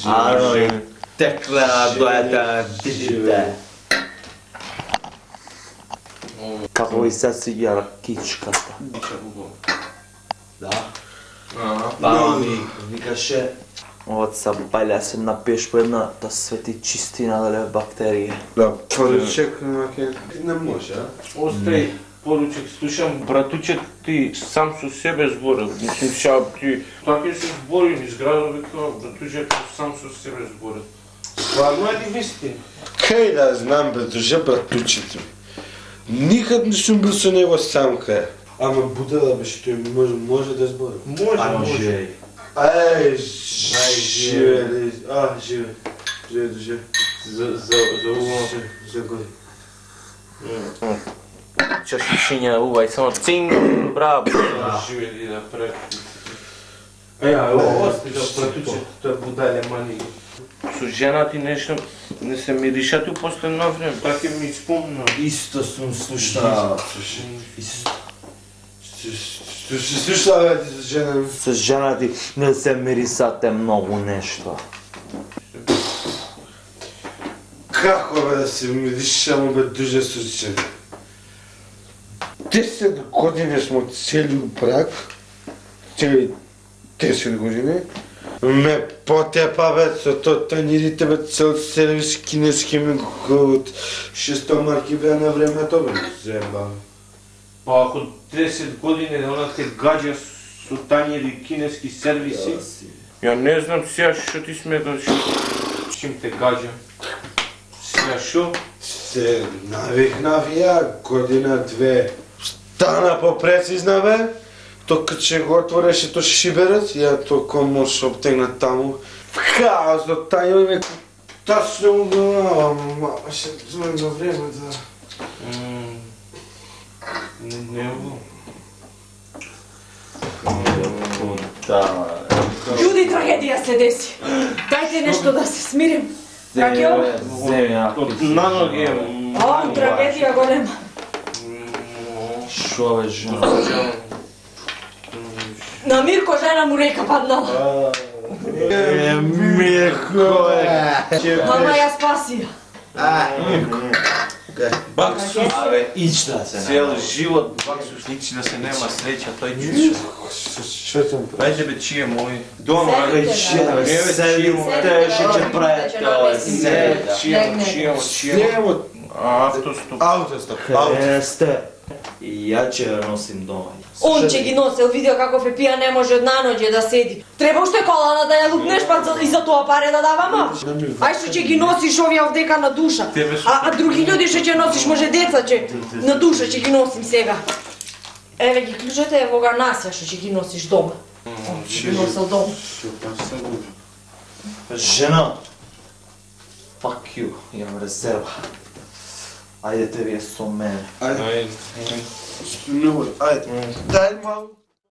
Ано текла дојата дижите. Како и се си ја ракичката. Да. Баба ми викаше Од са балја се напиеш по една да свети чистина дале бактерии. Да, поручек не може, а? Остай, поручек, слушам, братуче, ти сам со себе зборил. Мислим, ша ти така се зборим из градот, вика, братуче, сам со себе зборил. Стварно е ли вистина? Кај да знам, братуче, братучето. Никад не сум бил со него сам кај. Ама будела беше, тој може да збори. Може. Ај, живе, живе. Живе. За уво. За годи. Чашичињаувај само цинг, браво. Живе и да пред. Остай да братуче, тоа будале мани. Со жена ти нешто не се миришат у последно време, така ми спомна. исто сум слушнал. Слушала бе ти за жена ми? С жена ти не се мирисате многу нешто. Како бе да се миришам бе дуže со жена? 10 години смо цели у брак, цели 10 години. Ме потепа бе со танирите бе цел сервис кинески ми го 600 марки бе на времето бе земба. Па ако 10 години она те гаѓа со тањери кинески сервиси, ја не знам сега што ти сметаш, чим те гаѓа. Сега шо? Се навикнав ја година две. Стана попрецизна бе, то кад ќе го отвореше то шиберец, ја то комор што обтегна таму. Хаос до тањо ме тачно му глава, ама ще зовем на време да... Не ово. Људи, трагедија се деси. Дајте нешто да се смирим. Како е ова? Земја. На ноги е. Трагедија голема. Шо бе жена? На Мирко жена му река паднала. Мирко Мама ја спасија. Баксус, Абе, ична се цел живот баксус, ничи да се нема среќа, тој чучо. Што сум? Ајде бе, чие мој. Дома, теше ќе правят тоа се. Снемо Автостоп. автостоп. Есте. И ја ќе ја носим дома. Он ќе ги носел, видео каков е пија, не може од наноѓе да седи. Треба уште колана да ја лупнеш, па и за тоа паре да давама. Ај што ќе ги носиш овие овдека на душа. А други луѓе што ќе носиш, може деца ќе на душа ќе ги носим сега. Еве ги клучете, ево га Насја што ќе ги носиш дома. Ќе ги носел дома. Жена. Fuck you, имам резерва. Ајдете вие со мене. Ајде. Ајде. Дај малку.